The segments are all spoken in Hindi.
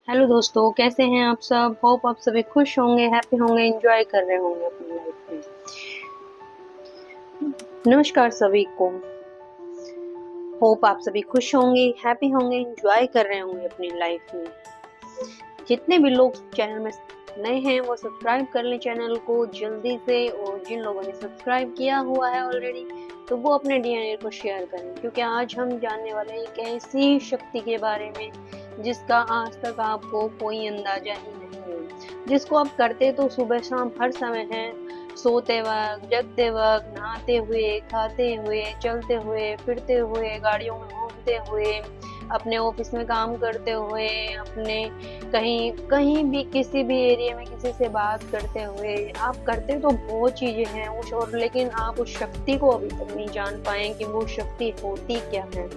हेलो दोस्तों, कैसे हैं आप सब। होप आप सभी खुश होंगे, हैप्पी होंगे, एंजॉय कर रहे होंगे अपनी लाइफ में। नमस्कार सभी को। होप आप सभी खुश होंगे, हैप्पी होंगे, एंजॉय कर रहे होंगे अपनी लाइफ में। जितने भी लोग चैनल में नए हैं वो सब्सक्राइब कर लें चैनल को जल्दी से, और जिन लोगों ने सब्सक्राइब किया हुआ है ऑलरेडी तो वो अपने डीएनए को शेयर करें, क्योंकि आज हम जानने वाले हैं एक ऐसी शक्ति के बारे में जिसका आज तक आपको कोई अंदाजा ही नहीं है, जिसको आप करते तो सुबह शाम हर समय हैं, सोते वक्त, जगते वक्त, नहाते हुए, खाते हुए, चलते हुए, फिरते हुए, गाड़ियों में घूमते हुए, अपने ऑफिस में काम करते हुए, अपने कहीं कहीं भी किसी भी एरिया में किसी से बात करते हुए। आप करते तो बहुत चीजें हैं उस, और लेकिन आप उस शक्ति को अभी तक नहीं जान पाए कि वो शक्ति होती क्या है।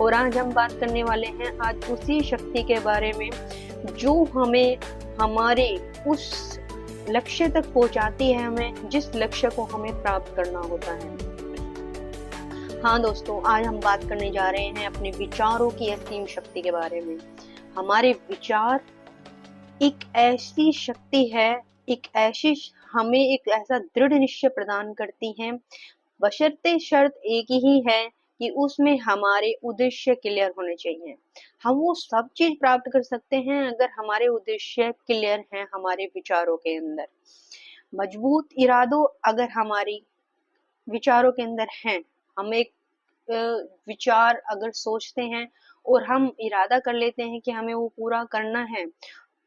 और आज हम बात करने वाले हैं आज उसी शक्ति के बारे में जो हमें हमारे उस लक्ष्य तक पहुंचाती है, हमें जिस लक्ष्य को हमें प्राप्त करना होता है। हाँ दोस्तों, आज हम बात करने जा रहे हैं अपने विचारों की असीम शक्ति के बारे में। हमारे विचार एक ऐसी शक्ति है, एक ऐसी हमें एक ऐसा दृढ़ निश्चय प्रदान करती हैं, बशर्ते शर्त एक ही है कि उसमें हमारे उद्देश्य क्लियर होने चाहिए। हम वो सब चीज प्राप्त कर सकते हैं अगर हमारे उद्देश्य क्लियर हैं हमारे विचारों के अंदर। मजबूत इरादों अगर हमारी विचारों के अंदर हैं, हम एक विचार अगर सोचते हैं और हम इरादा कर लेते हैं कि हमें वो पूरा करना है,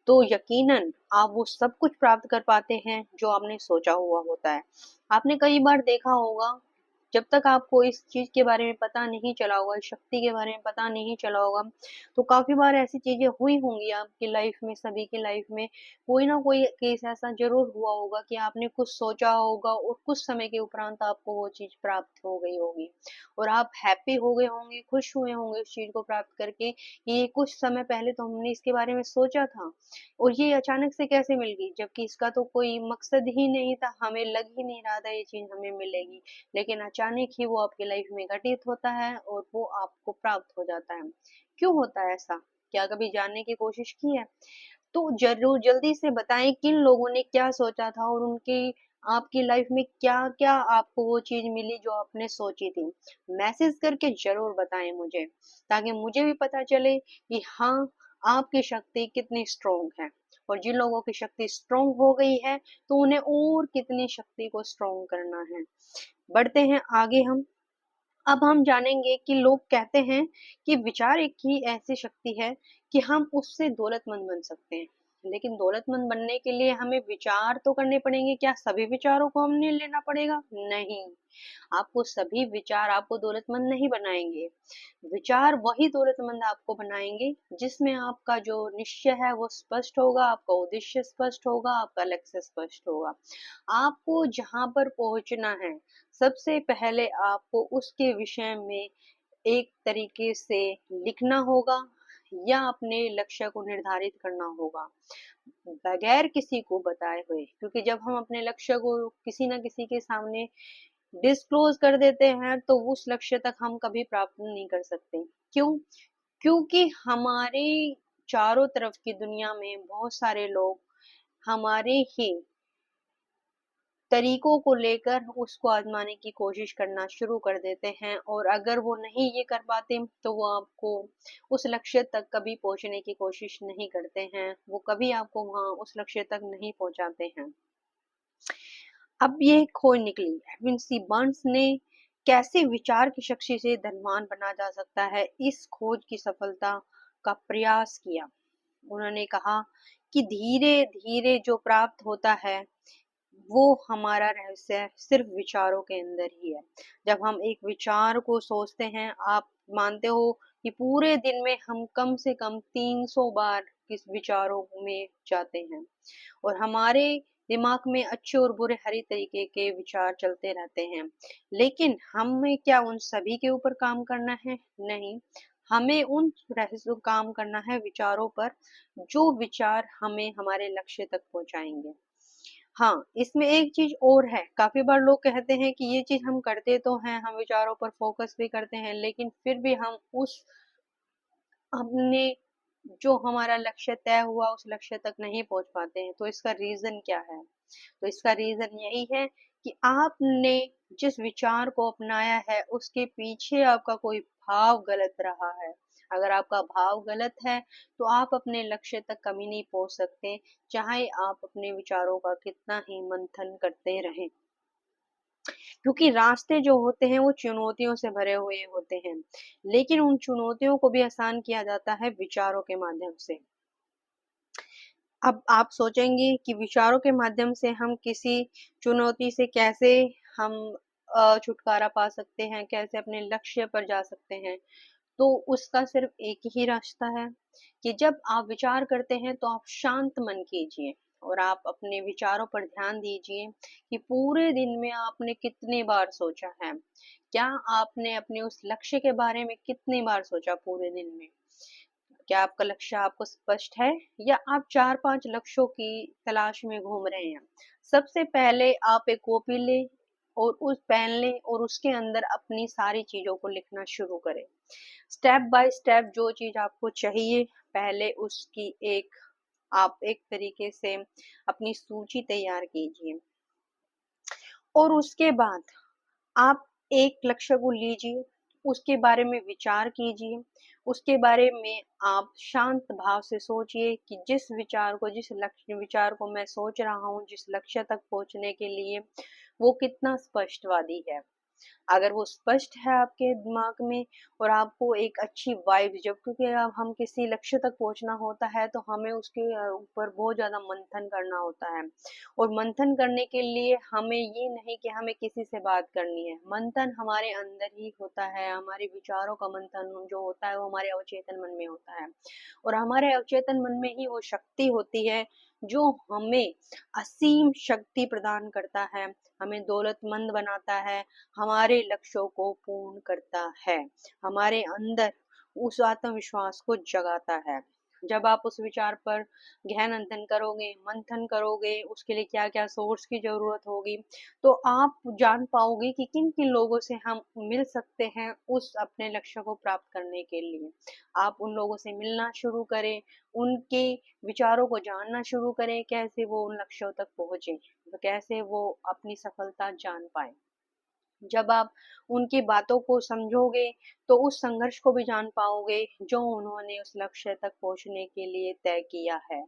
तो यकीनन आप वो सब कुछ प्राप्त कर पाते हैं जो आपने सोचा हुआ होता है। आपने कई बार देखा होगा, जब तक आपको इस चीज के बारे में पता नहीं चला होगा, इस शक्ति के बारे में पता नहीं चला होगा, तो काफी बार ऐसी चीजें हुई होंगी आपकी लाइफ में, सभी की लाइफ में कोई ना कोई केस ऐसा जरूर हुआ होगा कि आपने कुछ सोचा होगा और कुछ समय के उपरांत आपको वो चीज प्राप्त हो गई होगी, और आप हैप्पी हो गए होंगे, खुश हुए होंगे उस चीज को प्राप्त करके कि ये कुछ समय पहले तो हमने इसके बारे में सोचा था और ये अचानक से कैसे मिल गई, जबकि इसका तो कोई मकसद ही नहीं था, हमें लग ही नहीं रहा था ये चीज हमें मिलेगी, लेकिन अचानक ही वो आपकी लाइफ में घटित होता है और वो आपको प्राप्त हो जाता है। क्यों होता है ऐसा? क्या कभी जानने की कोशिश की है? तो जरूर जल्दी से बताएं किन लोगों ने क्या सोचा था और उनकी आपकी लाइफ में क्या क्या आपको वो चीज मिली जो आपने सोची थी। मैसेज करके जरूर बताएं मुझे, ताकि मुझे भी पता चले कि हाँ, आपकी शक्ति कितनी स्ट्रोंग है, और जिन लोगों की शक्ति स्ट्रोंग हो गई है तो उन्हें और कितनी शक्ति को स्ट्रोंग करना है। बढ़ते हैं आगे हम। अब हम जानेंगे कि लोग कहते हैं कि विचार एक ही ऐसी शक्ति है कि हम उससे दौलतमंद बन सकते हैं, लेकिन दौलतमंद बनने के लिए हमें विचार तो करने पड़ेंगे। क्या सभी विचारों को हमने लेना पड़ेगा? नहीं, आपको सभी विचार आपको दौलतमंद नहीं बनाएंगे। विचार वही दौलतमंद आपको बनाएंगे जिसमें आपका जो निश्चय है वो स्पष्ट होगा, आपका उद्देश्य स्पष्ट होगा, आपका लक्ष्य स्पष्ट होगा। आपको जहां पर पहुंचना है, सबसे पहले आपको उसके विषय में एक तरीके से लिखना होगा या अपने लक्ष्य को निर्धारित करना होगा बगैर किसी को बताए हुए, क्योंकि जब हम अपने लक्ष्य को किसी ना किसी के सामने डिस्क्लोज कर देते हैं तो उस लक्ष्य तक हम कभी प्राप्त नहीं कर सकते। क्यों? क्योंकि हमारे चारों तरफ की दुनिया में बहुत सारे लोग हमारे ही तरीकों को लेकर उसको आजमाने की कोशिश करना शुरू कर देते हैं, और अगर वो नहीं ये कर पाते तो वो आपको उस लक्ष्य तक कभी पहुंचने की कोशिश नहीं करते हैं, वो कभी आपको वहां उस लक्ष्य तक नहीं पहुंचाते हैं। अब ये खोज निकली, एडविन सी बर्न्स ने कैसे विचार की शक्ति से धनवान बना जा सकता है, इस खोज की सफलता का प्रयास किया। उन्होंने कहा कि धीरे धीरे जो प्राप्त होता है वो हमारा रहस्य सिर्फ विचारों के अंदर ही है। जब हम एक विचार को सोचते हैं, आप मानते हो कि पूरे दिन में हम कम से कम 300 बार किस विचारों में जाते हैं, और हमारे दिमाग में अच्छे और बुरे हर तरीके के विचार चलते रहते हैं, लेकिन हमें क्या उन सभी के ऊपर काम करना है? नहीं, हमें उन रहस्यों काम करना है विचारों पर, जो विचार हमें हमारे लक्ष्य तक पहुंचाएंगे। हाँ, इसमें एक चीज और है, काफी बार लोग कहते हैं कि ये चीज हम करते तो हैं, हम विचारों पर फोकस भी करते हैं, लेकिन फिर भी हम उस अपने जो हमारा लक्ष्य तय हुआ उस लक्ष्य तक नहीं पहुंच पाते हैं। तो इसका रीजन क्या है? तो इसका रीजन यही है कि आपने जिस विचार को अपनाया है उसके पीछे आपका कोई भाव गलत रहा है। अगर आपका भाव गलत है तो आप अपने लक्ष्य तक कभी नहीं पहुंच सकते, चाहे आप अपने विचारों का कितना ही मंथन करते रहें। क्योंकि रास्ते जो होते हैं वो चुनौतियों से भरे हुए होते हैं, लेकिन उन चुनौतियों को भी आसान किया जाता है विचारों के माध्यम से। अब आप सोचेंगे कि विचारों के माध्यम से हम किसी चुनौती से कैसे हम छुटकारा पा सकते हैं, कैसे अपने लक्ष्य पर जा सकते हैं। तो उसका सिर्फ एक ही रास्ता है कि जब आप विचार करते हैं तो आप शांत मन कीजिए और आप अपने विचारों पर ध्यान दीजिए कि पूरे दिन में आपने कितनी बार सोचा है। क्या आपने अपने उस लक्ष्य के बारे में कितनी बार सोचा पूरे दिन में? क्या आपका लक्ष्य आपको स्पष्ट है या आप 4-5 लक्ष्यों की तलाश में घूम रहे हैं? सबसे पहले आप एक कॉपी लें और उस पेन लें और उसके अंदर अपनी सारी चीज़ों को लिखना शुरू करें। स्टेप बाय स्टेप जो चीज़ आपको चाहिए, पहले उसकी आप एक तरीके से अपनी सूची तैयार कीजिए और उसके बाद आप एक लक्ष्य को लीजिए, उसके बारे में विचार कीजिए, उसके बारे में आप शांत भाव से सोचिए कि जिस लक्ष्य विचार को मैं सोच रहा हूँ, जिस लक्ष्य तक पहुँचने के लिए, वो कितना स्पष्टवादी है। अगर वो स्पष्ट है आपके दिमाग में और आपको एक अच्छी वाइब, जब क्योंकि अब हम किसी लक्ष्य तक पहुंचना होता है तो हमें उसके ऊपर बहुत ज्यादा मंथन करना होता है। और मंथन करने के लिए हमें ये नहीं कि हमें किसी से बात करनी है, मंथन हमारे अंदर ही होता है। हमारे विचारों का मंथन जो होता है वो हमारे अवचेतन मन में होता है और हमारे अवचेतन मन में ही वो शक्ति होती है जो हमें असीम शक्ति प्रदान करता है, हमें दौलतमंद बनाता है, हमारे लक्ष्यों को पूर्ण करता है, हमारे अंदर उस आत्मविश्वास को जगाता है। जब आप उस विचार पर गहन अध्ययन करोगे, मंथन करोगे, उसके लिए क्या क्या सोर्स की जरूरत होगी, तो आप जान पाओगे कि किन किन लोगों से हम मिल सकते हैं उस अपने लक्ष्य को प्राप्त करने के लिए। आप उन लोगों से मिलना शुरू करें, उनके विचारों को जानना शुरू करें, कैसे वो उन लक्ष्यों तक पहुंचे, तो कैसे वो अपनी सफलता जान पाए। जब आप उनकी बातों को समझोगे तो उस संघर्ष को भी जान पाओगे जो उन्होंने उस लक्ष्य तक पहुंचने के लिए तय किया है।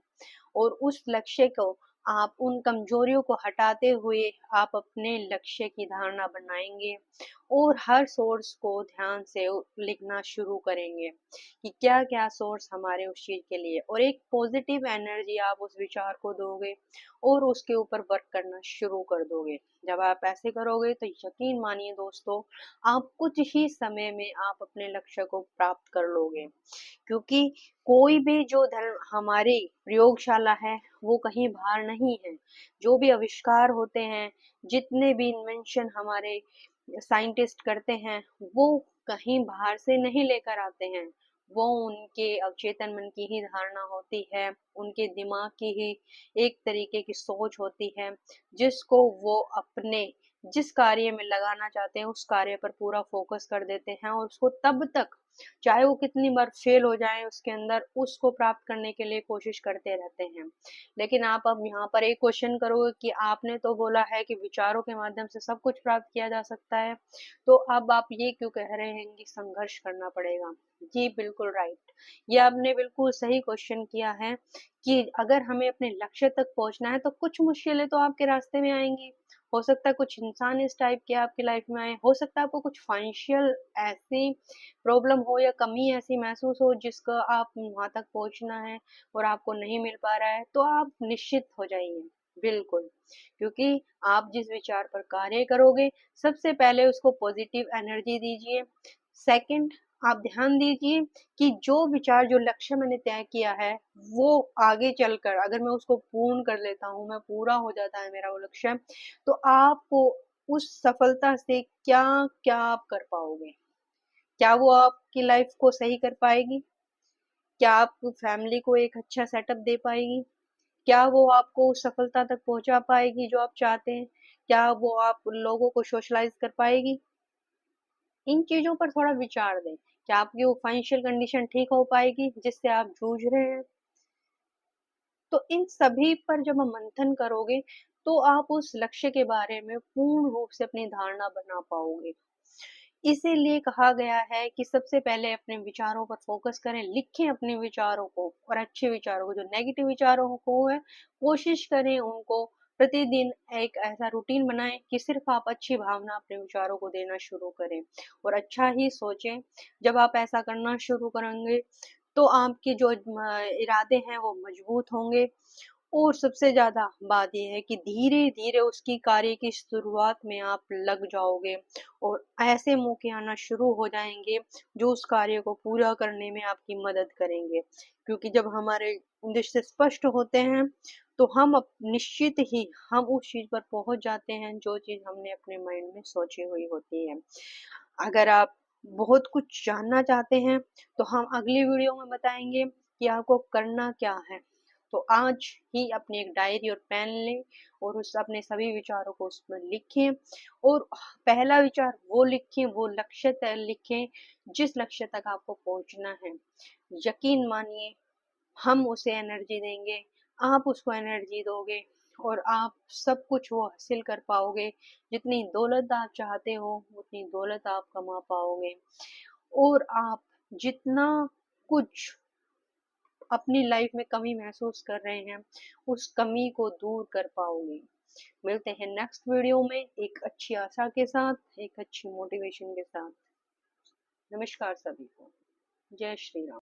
और उस लक्ष्य को आप उन कमजोरियों को हटाते हुए आप अपने लक्ष्य की धारणा बनाएंगे और हर सोर्स को ध्यान से लिखना शुरू करेंगे कि क्या क्या सोर्स हमारे उस चीज के लिए, और एक पॉजिटिव एनर्जी आप उस विचार को दोगे और उसके ऊपर वर्क करना शुरू कर दोगे। जब आप ऐसे करोगे तो यकीन मानिए दोस्तों, आप कुछ ही समय में आप अपने लक्ष्य को प्राप्त कर लोगे। क्योंकि कोई भी जो धर्म हमारी प्रयोगशाला है वो कहीं बाहर नहीं है। जो भी आविष्कार होते हैं, जितने भी इन्वेंशन हमारे साइंटिस्ट करते हैं, वो कहीं बाहर से नहीं लेकर आते हैं। वो उनके अवचेतन मन की ही धारणा होती है, उनके दिमाग की ही एक तरीके की सोच होती है, जिसको वो अपने जिस कार्य में लगाना चाहते हैं उस कार्य पर पूरा फोकस कर देते हैं और उसको तब तक, चाहे वो कितनी बार फेल हो जाए उसके अंदर, उसको प्राप्त करने के लिए कोशिश करते रहते हैं। लेकिन आप अब यहाँ पर एक क्वेश्चन करोगे कि आपने तो बोला है कि विचारों के माध्यम से सब कुछ प्राप्त किया जा सकता है, तो अब आप ये क्यों कह रहे हैं कि संघर्ष करना पड़ेगा? जी बिल्कुल राइट, ये आपने बिल्कुल सही क्वेश्चन किया है कि अगर हमें अपने लक्ष्य तक पहुंचना है तो कुछ मुश्किलें तो आपके रास्ते में आएंगी। हो सकता है कुछ इंसान इस टाइप के आपकी लाइफ में आए, हो सकता है आपको कुछ फाइनेंशियल ऐसी प्रॉब्लम हो या कमी ऐसी महसूस हो जिसका आप वहां तक पहुंचना है और आपको नहीं मिल पा रहा है, तो आप निश्चित हो जाइए बिल्कुल। क्योंकि आप जिस विचार पर कार्य करोगे, सबसे पहले उसको पॉजिटिव एनर्जी दीजिए। सेकंड, आप ध्यान दीजिए कि जो विचार जो लक्ष्य मैंने तय किया है वो आगे चलकर अगर मैं उसको पूर्ण कर लेता हूँ, मैं पूरा हो जाता है मेरा वो लक्ष्य, तो आपको उस सफलता से क्या क्या आप कर पाओगे? क्या वो आपकी लाइफ को सही कर पाएगी? क्या आप फैमिली को एक अच्छा सेटअप दे पाएगी? क्या वो आपको उस सफलता तक पहुंचा पाएगी जो आप चाहते हैं? क्या वो आप लोगों को सोशलाइज कर पाएगी? इन चीजों पर थोड़ा विचार दें क्या आपकी वो फाइनेंशियल कंडीशन ठीक हो पाएगी जिससे आप जूझ रहे हैं? तो इन सभी पर जब हम मंथन करोगे तो आप उस लक्ष्य के बारे में पूर्ण रूप से अपनी धारणा बना पाओगे। इसीलिए कहा गया है कि सबसे पहले अपने विचारों पर फोकस करें, लिखें अपने विचारों को और अच्छे विचारों को, जो नेगेटिव विचारों को है कोशिश करें उनको प्रतिदिन एक ऐसा रूटीन बनाएं कि सिर्फ आप अच्छी भावना अपने विचारों को देना शुरू करें और अच्छा ही सोचें। जब आप ऐसा करना शुरू करेंगे तो आपके जो इरादे हैं वो मजबूत होंगे और सबसे ज़्यादा बात ये है कि धीरे-धीरे उसकी कार्य की शुरुआत में आप लग जाओगे और ऐसे मौके आना शुरू हो जाएँगे, जो उस कार्य को पूरा करने में आपकी मदद करेंगे। क्योंकि जब हमारे उद्देश्य स्पष्ट होते हैं, तो हम निश्चित ही हम उस चीज़ पर पहुँच जाते हैं, जो चीज़ हमने अपने माइंड में सोची हुई होती है। अगर आप बहुत कुछ जानना चाहते हैं, तो हम अगली वीडियो में बताएँगे कि आपको करना क्या है। तो आज ही अपनी एक डायरी और पेन लें और उस अपने सभी विचारों को उसमें लिखें और पहला विचार वो लिखें, वो लक्ष्य तय लिखें जिस लक्ष्य तक आपको पहुंचना है। यकीन मानिए हम उसे एनर्जी देंगे, आप उसको एनर्जी दोगे और आप सब कुछ वो हासिल कर पाओगे। जितनी दौलत आप चाहते हो उतनी दौलत आप कमा पाओगे और आप जितना कुछ अपनी लाइफ में कमी महसूस कर रहे हैं उस कमी को दूर कर पाओगे। मिलते हैं नेक्स्ट वीडियो में एक अच्छी आशा के साथ, एक अच्छी मोटिवेशन के साथ। नमस्कार सभी को। जय श्री राम।